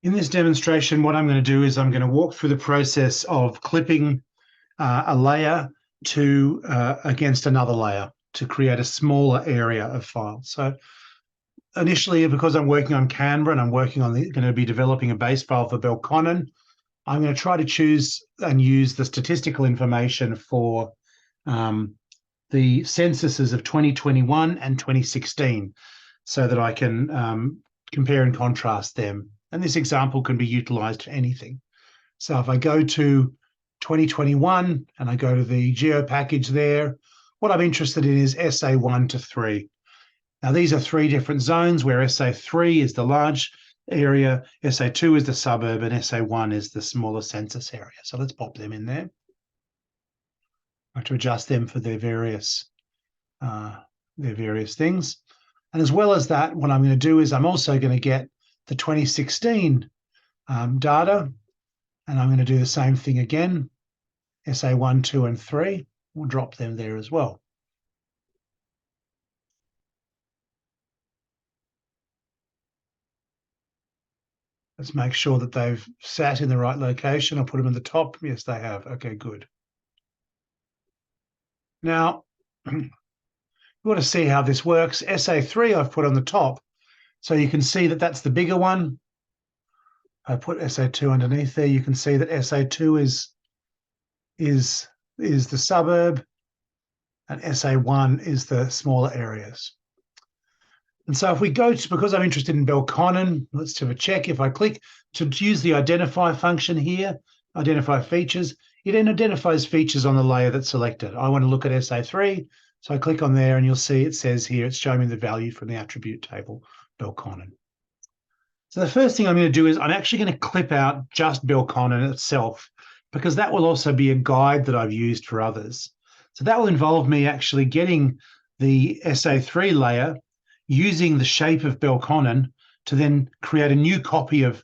In this demonstration, what I'm going to do is I'm going to walk through the process of clipping a layer to against another layer to create a smaller area of file. So initially, because I'm working on Canva and I'm working on going to be developing a base file for Belconnen, I'm going to try to choose and use the statistical information for the censuses of 2021 and 2016 so that I can compare and contrast them. And this example can be utilized for anything. So if I go to 2021 and I go to the geo package there, what I'm interested in is SA1 to 3. Now, these are three different zones where SA3 is the large area, SA2 is the suburb, and SA1 is the smaller census area. So let's pop them in there. I have to adjust them for their various things. And as well as that, what I'm going to do is I'm also going to get the 2016 data, and I'm going to do the same thing again. SA1, 2, and 3. We'll drop them there as well. Let's make sure that they've sat in the right location. I'll put them in the top. Yes, they have. Okay, good. Now, you want to see how this works. SA3 I've put on the top, so you can see that that's the bigger one. I put SA2 underneath there. You can see that SA2 is the suburb, and SA1 is the smaller areas. And so if we go to, because I'm interested in Belconnen, let's have a check. If I click to use the identify function here, identify features, it then identifies features on the layer that's selected. I want to look at SA3, so I click on there and you'll see it says here, it's showing me the value from the attribute table, Belconnen. So the first thing I'm going to do is I'm actually going to clip out just Belconnen itself, because that will also be a guide that I've used for others. So that will involve me actually getting the SA3 layer, using the shape of Belconnen to then create a new copy of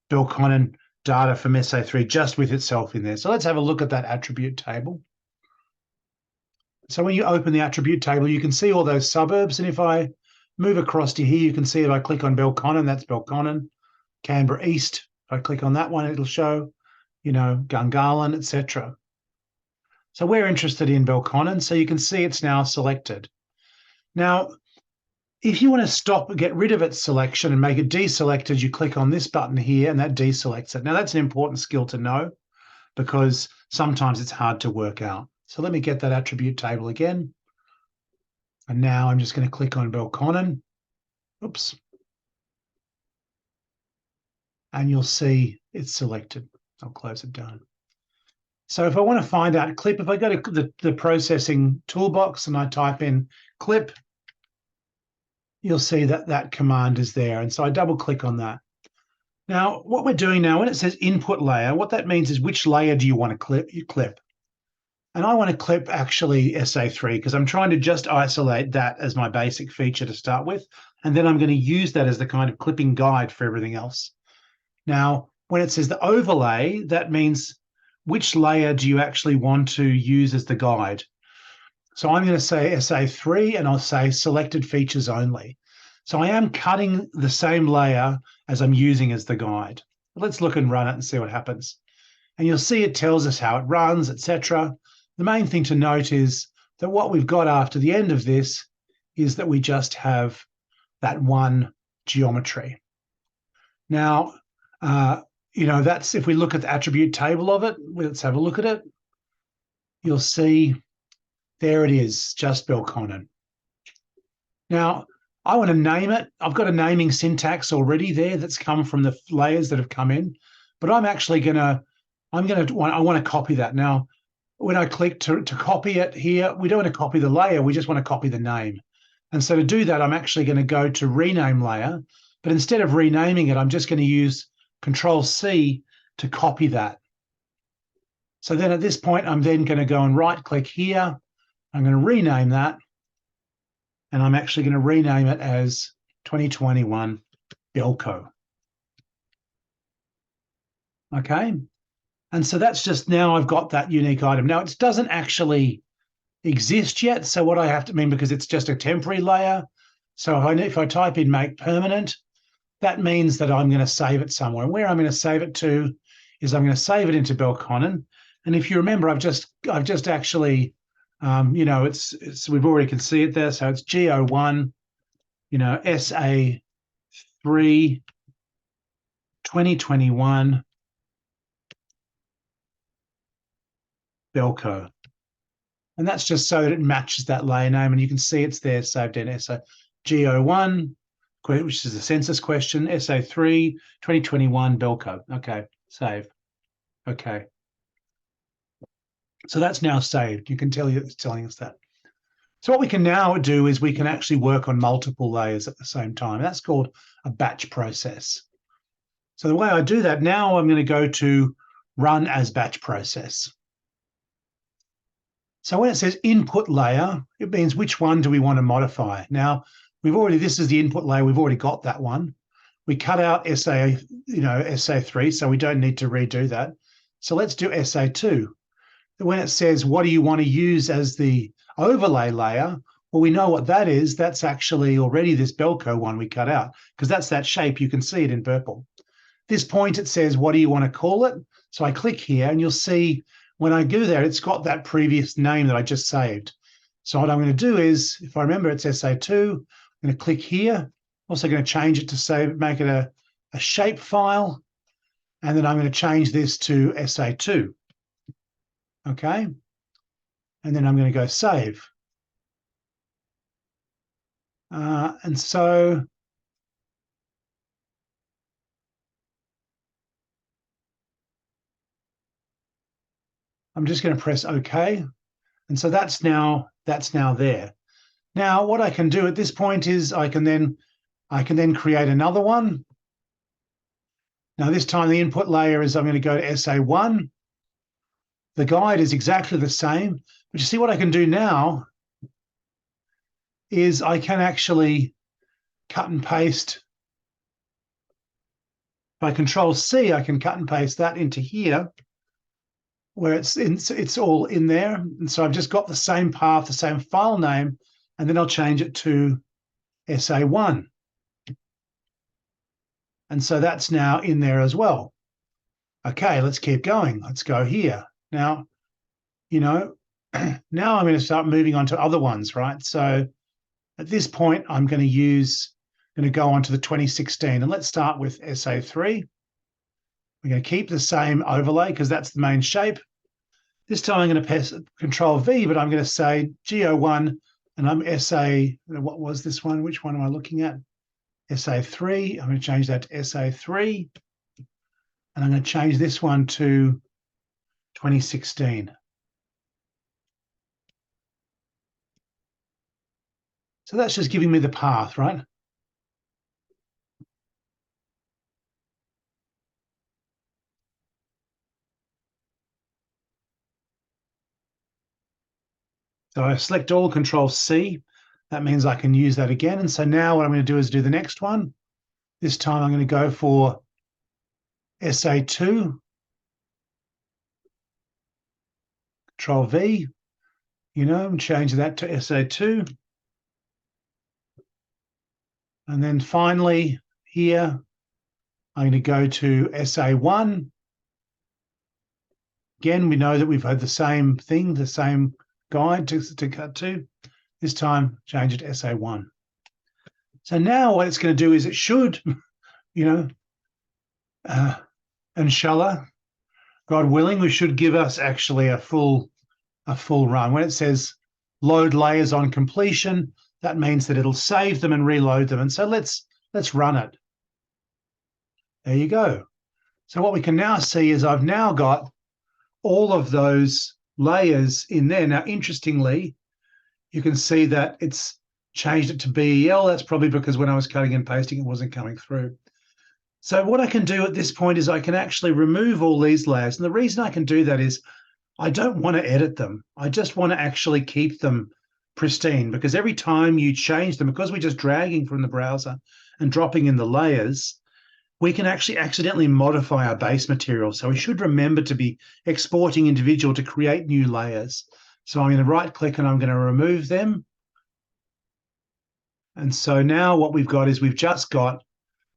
Belconnen data from SA3 just with itself in there. So let's have a look at that attribute table. So when you open the attribute table, you can see all those suburbs. And if I move across to here, you can see if I click on Belconnen, that's Belconnen. Canberra East, if I click on that one, it'll show, you know, Gungahlin, etc. So we're interested in Belconnen, so you can see it's now selected. Now, if you want to stop and get rid of its selection and make it deselected, you click on this button here and that deselects it. Now, that's an important skill to know because sometimes it's hard to work out. So let me get that attribute table again. And now I'm just going to click on Belconnen. Oops. And you'll see it's selected. I'll close it down. So if I want to find out clip, if I go to the processing toolbox and I type in clip, you'll see that that command is there. And so I double click on that. Now, what we're doing now, when it says input layer, what that means is which layer do you want to clip? You clip. And I want to clip actually SA3 because I'm trying to just isolate that as my basic feature to start with. And then I'm going to use that as the kind of clipping guide for everything else. Now, when it says the overlay, that means which layer do you actually want to use as the guide? So I'm going to say SA3 and I'll say selected features only. So I am cutting the same layer as I'm using as the guide. Let's look and run it and see what happens. And you'll see it tells us how it runs, etc. The main thing to note is that what we've got after the end of this is that we just have that one geometry. Now, you know, that's if we look at the attribute table of it, let's have a look at it. You'll see there it is, just Belconnen. Now, I want to name it. I've got a naming syntax already there that's come from the layers that have come in, but I'm actually I want to copy that. Now, when I click to copy it here, we don't want to copy the layer, we just want to copy the name. And so to do that, I'm actually going to go to rename layer, but instead of renaming it, I'm just going to use Control-C to copy that. So then at this point, I'm then going to go and right-click here. I'm going to rename that, and I'm actually going to rename it as 2021 Belco. Okay, and so that's just now I've got that unique item. Now it doesn't actually exist yet, so what I have to mean, because it's just a temporary layer. So if I type in make permanent, that means that I'm going to save it somewhere. And where I'm going to save it to is I'm going to save it into Belconnen. And if you remember, I've just actually, it's we've already can see it there. So it's G01, SA3 2021 Belco. And that's just so that it matches that layer name. And you can see it's there saved in SA G01, which is a census question, SA3 2021 Belco. Okay, save. Okay. So that's now saved. You can tell it's telling us that. So what we can now do is we can actually work on multiple layers at the same time. That's called a batch process. So the way I do that now, I'm going to go to run as batch process. So when it says input layer, it means which one do we want to modify. Now, this is the input layer. We've already got that one. We cut out SA3, so we don't need to redo that. So let's do SA2. When it says, what do you want to use as the overlay layer? Well, we know what that is. That's actually already this Belco one we cut out, because that's that shape. You can see it in purple. This point, it says, what do you want to call it? So I click here, and you'll see when I do that, it's got that previous name that I just saved. So what I'm going to do is, if I remember, it's SA2. I'm going to click here. Also going to change it to make it a shape file. And then I'm going to change this to SA2. Okay. And then I'm going to go save. And so I'm just going to press OK. And so that's now there. Now, what I can do at this point is I can then create another one. Now, this time the input layer is I'm going to go to SA1. The guide is exactly the same, but you see what I can do now is I can actually cut and paste. By Control C, I can cut and paste that into here, where it's all in there. And so I've just got the same path, the same file name, and then I'll change it to SA1. And so that's now in there as well. Okay, let's keep going. Let's go here. Now, now I'm going to start moving on to other ones, right? So at this point, I'm going to go on to the 2016. And let's start with SA3. We're going to keep the same overlay because that's the main shape. This time I'm going to press Control V, but I'm going to say G01, and I'm SA, what was this one? Which one am I looking at? SA3. I'm going to change that to SA3. And I'm going to change this one to 2016. So that's just giving me the path, right? So I select all, Control C. That means I can use that again. And so now what I'm going to do is do the next one. This time I'm going to go for SA2. Control V, and change that to SA2. And then finally here, I'm going to go to SA1. Again, we know that we've had the same thing, the same guide to cut to. This time, change it to SA1. So now what it's going to do is it should, inshallah, God willing, we should give us actually a full run. When it says load layers on completion, that means that it'll save them and reload them. And so let's run it. There you go. So what we can now see is I've now got all of those layers in there. Now, interestingly, you can see that it's changed it to BEL. That's probably because when I was cutting and pasting, it wasn't coming through. So what I can do at this point is I can actually remove all these layers. And the reason I can do that is I don't want to edit them. I just want to actually keep them pristine, because every time you change them, because we're just dragging from the browser and dropping in the layers, we can actually accidentally modify our base material. So we should remember to be exporting individual to create new layers. So I'm going to right click and I'm going to remove them. And so now what we've got is we've just got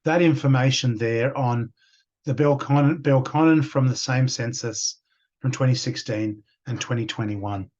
that information there on the Belconnen from the same census from 2016 and 2021.